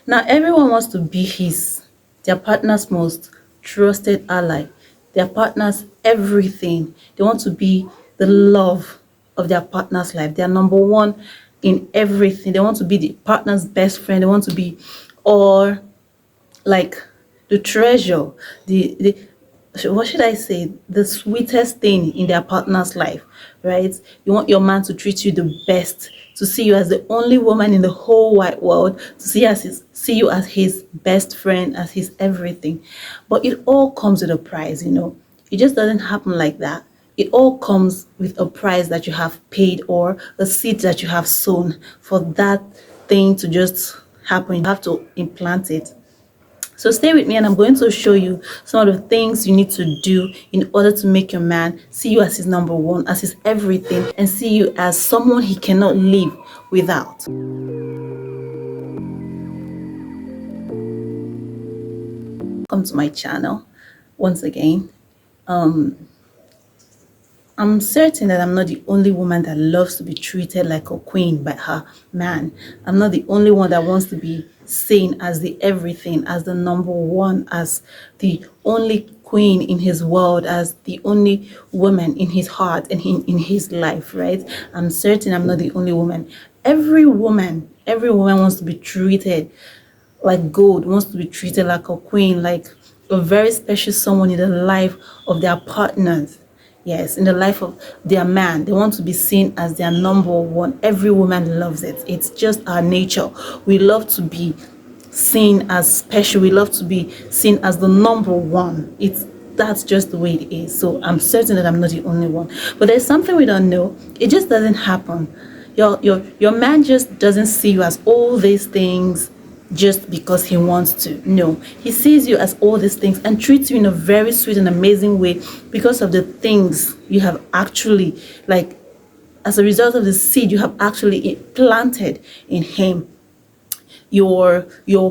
Now everyone wants to be their partner's most trusted ally, their partner's everything. They want to be the love of their partner's life. They are number one in everything. They want to be the partner's best friend. They want to be or like the treasure, the what should I say, the sweetest thing in their partner's life, right? You want your man to treat you the best, to see you as the only woman in the whole wide world, to see you as his best friend, as his everything. But it all comes with a price. It just doesn't happen like that. It all comes with a price that you have paid or a seed that you have sown for that thing to just happen. You have to implant it. So stay with me and I'm going to show you some of the things you need to do in order to make your man see you as his number one, as his everything, and see you as someone he cannot live without. Welcome to my channel once again. I'm certain that I'm not the only woman that loves to be treated like a queen by her man. I'm not the only one that wants to be seen as the everything, as the number one, as the only queen in his world, as the only woman in his heart and in his life, right? I'm certain I'm not the only woman. Every woman wants to be treated like gold, wants to be treated like a queen, like a very special someone in the life of their partners. Yes, in the life of their man. They want to be seen as their number one. Every woman loves it. It's just our nature. We love to be seen as special. We love to be seen as the number one. That's just the way it is. So I'm certain that I'm not the only one. But there's something we don't know. It just doesn't happen. Your man just doesn't see you as all these things just because he wants to. No, he sees you as all these things and treats you in a very sweet and amazing way because of the things you have actually, like, as a result of the seed you have actually planted in him. Your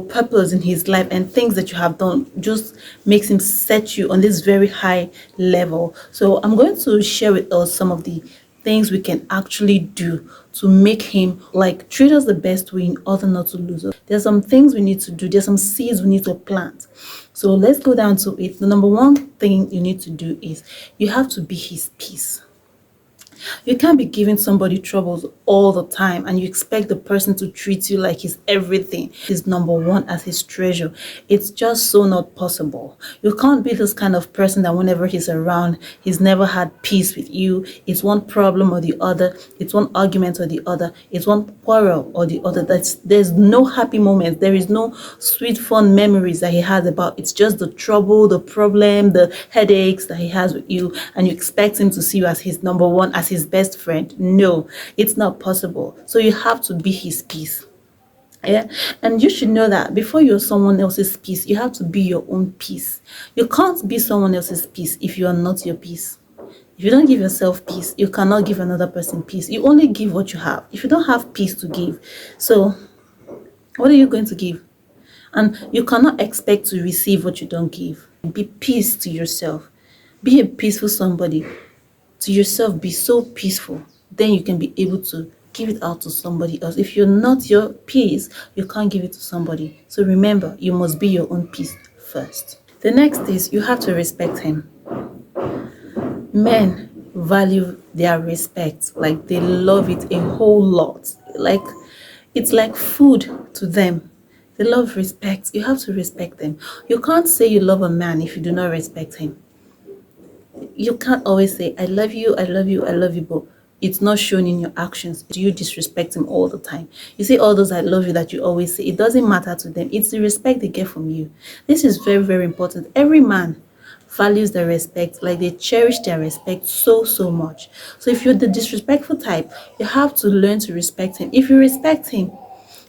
purpose in his life and things that you have done just makes him set you on this very high level. So I'm going to share with us some of the things we can actually do to make him like treat us the best way in order not to lose us. There's some things we need to do. There's some seeds we need to plant. So let's go down to it. The number one thing you need to do is you have to be his peace. You can't be giving somebody troubles all the time and you expect the person to treat you like he's everything, he's number one, as his treasure. It's just so not possible. You can't be this kind of person that whenever he's around, he's never had peace with you. It's one problem or the other. It's one argument or the other. It's one quarrel or the other. There's no happy moments. There is no sweet, fun memories that he has about. It's just the trouble, the problem, the headaches that he has with you, and you expect him to see you as his number one, as his best friend. No, it's not possible. So you have to be his peace. Yeah, and you should know that before you're someone else's peace, you have to be your own peace. You can't be someone else's peace if you are not your peace. If you don't give yourself peace, you cannot give another person peace. You only give what you have. If you don't have peace to give, so what are you going to give? And you cannot expect to receive what you don't give. Be peace to yourself. Be a peaceful somebody to yourself. Be so peaceful, then you can be able to give it out to somebody else. If you're not your peace, you can't give it to somebody. So remember, you must be your own peace first. The next is you have to respect him. Men value their respect, like they love it a whole lot. Like it's like food to them. They love respect. You have to respect them. You can't say you love a man if you do not respect him. You can't always say I love you, I love you, I love you, but it's not shown in your actions. Do you disrespect him all the time? You say all those I love you that you always say, it doesn't matter to them. It's the respect they get from you. This is very, very important. Every man values their respect, like they cherish their respect so much. So if you're the disrespectful type, you have to learn to respect him. If you respect him,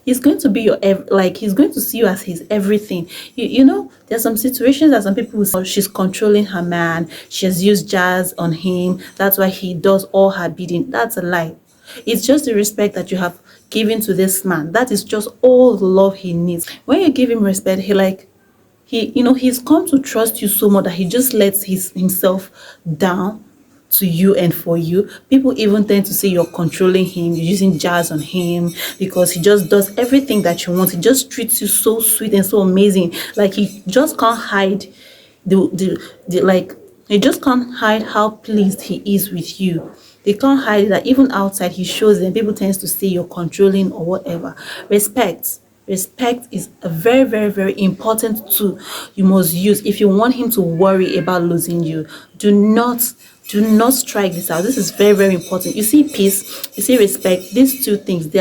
he's going to be your like he's going to see you as his everything. You know there's some situations that some people will say, "Oh, she's controlling her man, she has used jazz on him, that's why he does all her bidding." That's a lie. It's just the respect that you have given to this man. That is just all the love he needs. When you give him respect, he's come to trust you so much that he just lets himself down to you and for you. People even tend to say you're controlling him, you're using jazz on him because he just does everything that you want. He just treats you so sweet and so amazing. Like he just can't hide the like he just can't hide how pleased he is with you. They can't hide that even outside he shows them. People tends to say you're controlling or whatever. Respect is a very, very, very important tool you must use if you want him to worry about losing you. Do not strike this out. This is very, very important. You see peace, you see respect. These two things, they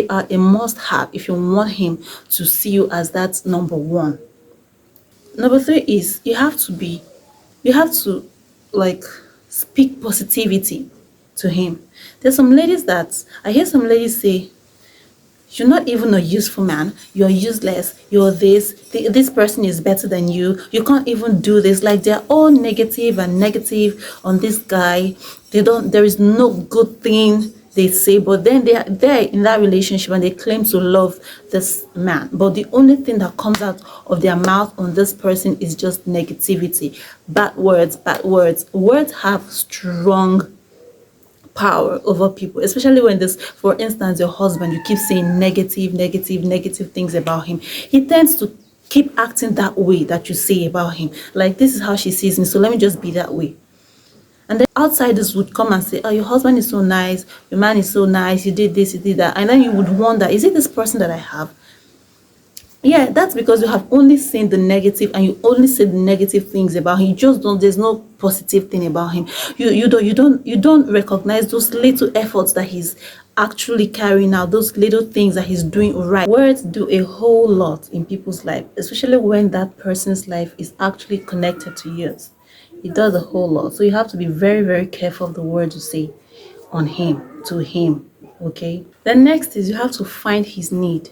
are a must have if you want him to see you as that number one. Number three is you have to like speak positivity to him. There's some ladies that I hear some ladies say, you're not even a useful man. You're useless. You're this. This person is better than you. You can't even do this. Like they're all negative and negative on this guy. There is no good thing they say, but then they are there in that relationship and they claim to love this man. But the only thing that comes out of their mouth on this person is just negativity. Bad words, bad words. Words have strong power over people, especially when this, for instance, your husband, you keep saying negative things about him. He tends to keep acting that way that you say about him. Like, this is how she sees me, so let me just be that way. And then outsiders would come and say, oh, your husband is so nice, your man is so nice, you did this, you did that. And then you would wonder, is it this person that I have? Yeah, that's because you have only seen the negative and you only see the negative things about him. You just don't, there's no positive thing about him. You don't recognize those little efforts that he's actually carrying out, those little things that he's doing right. Words do a whole lot in people's life, especially when that person's life is actually connected to yours. It does a whole lot. So you have to be very, very careful of the words you say on him, to him. Okay. Then next is you have to find his need.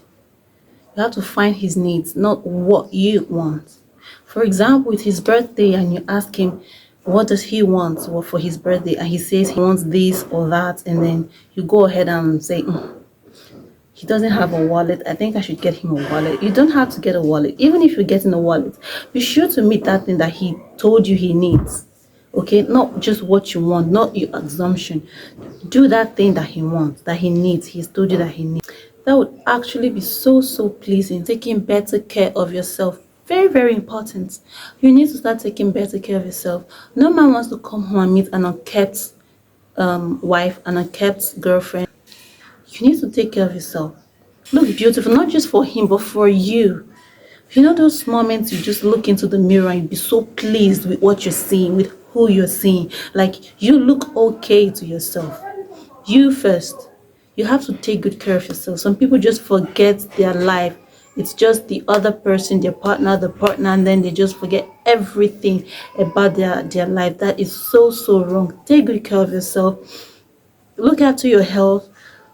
You have to find his needs, not what you want. For example, with his birthday, and you ask him, what does he want for his birthday? And he says he wants this or that. And then you go ahead and say, he doesn't have a wallet. I think I should get him a wallet. You don't have to get a wallet. Even if you're getting a wallet, be sure to meet that thing that he told you he needs. Okay, not just what you want, not your assumption. Do that thing that he wants, that he needs. He's told you that he needs. That would actually be so, so pleasing. Taking better care of yourself. Very, very important. You need to start taking better care of yourself. No man wants to come home and meet an unkept wife, an unkept girlfriend. You need to take care of yourself. Look beautiful, not just for him, but for you. You know those moments you just look into the mirror and you be so pleased with what you're seeing, with who you're seeing. Like, you look okay to yourself. You first. You have to take good care of yourself. Some people just forget their life. It's just the other person, their partner, and then they just forget everything about their life. That is so, so wrong. Take good care of yourself. Look after your health.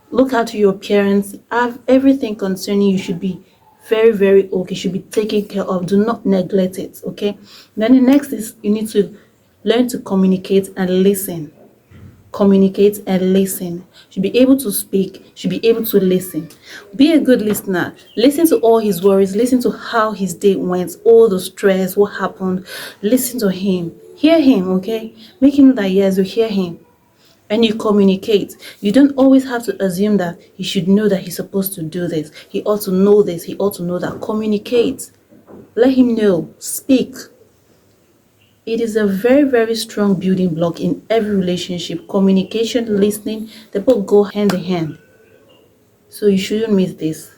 Look after your appearance. Have everything concerning you should be very, very okay. Should be taken care of. Do not neglect it, okay? Then the next is you need to learn to communicate and listen. Communicate and listen. Should be able to speak, should be able to listen. Be a good listener. Listen to all his worries, listen to how his day went, all the stress, what happened. Listen to him. Hear him, okay? Make him know that yes, you hear him. And you communicate. You don't always have to assume that he should know that he's supposed to do this. He ought to know this. He ought to know that. Communicate. Let him know. Speak. It is a very, very strong building block in every relationship. Communication, listening, they both go hand in hand. So you shouldn't miss this.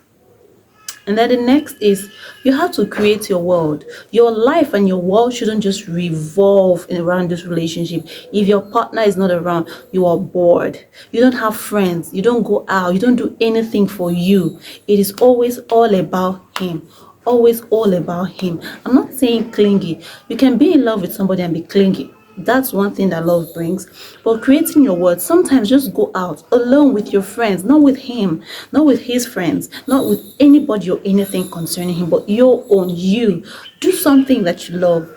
And then the next is you have to create your world. Your life and your world shouldn't just revolve around this relationship. If your partner is not around, you are bored. You don't have friends. You don't go out. You don't do anything for you. It is always all about him. Always all about him. I'm not saying clingy. You can be in love with somebody and be clingy. That's one thing that love brings. But creating your world, sometimes just go out alone with your friends, not with him, not with his friends, not with anybody or anything concerning him, but your own, you. Do something that you love.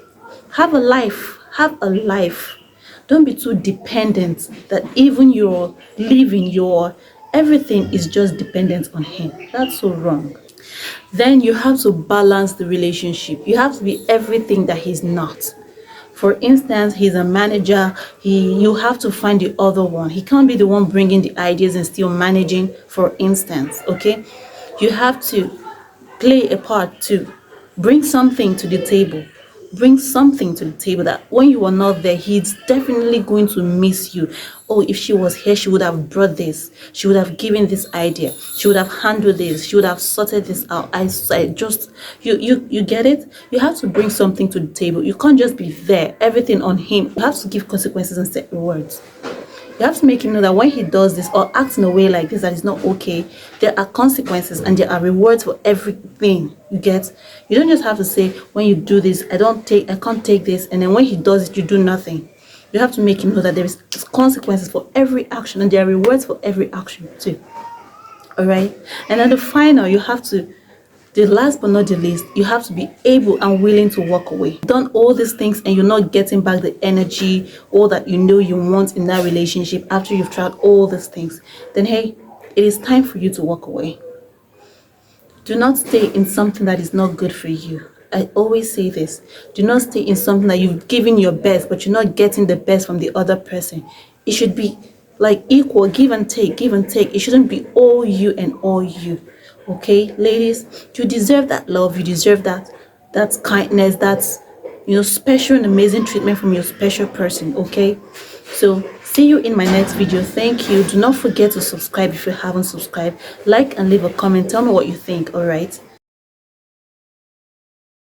Have a life. Have a life. Don't be too dependent that even your living, your everything is just dependent on him. That's so wrong. Then you have to balance the relationship. You have to be everything that he's not. For instance, he's a manager. You have to find the other one. He can't be the one bringing the ideas and still managing, for instance. Okay, you have to play a part too. Bring something to the table. Bring something to the table that when you are not there, he's definitely going to miss you. Oh, if she was here, she would have brought this. She would have given this idea. She would have handled this. She would have sorted this out. I just, you get it? You have to bring something to the table. You can't just be there, everything on him. You have to give consequences and set rewards. You have to make him know that when he does this or acts in a way like this that is not okay, there are consequences and there are rewards for everything. You get? You don't just have to say, when you do this, I can't take this, and then when he does it, you do nothing. You have to make him know that there is consequences for every action and there are rewards for every action too. All right? And then the last but not the least, you have to be able and willing to walk away. You've done all these things and you're not getting back the energy, all that you know you want in that relationship after you've tried all these things. Then hey, it is time for you to walk away. Do not stay in something that is not good for you. I always say this. Do not stay in something that you've given your best, but you're not getting the best from the other person. It should be like equal, give and take, give and take. It shouldn't be all you and all you. Okay, ladies, you deserve that love. You deserve that kindness, that's special and amazing treatment from your special person. Okay, so see you in my next video. Thank you. Do not forget to subscribe if you haven't subscribed. Like and leave a comment. Tell me what you think. All right.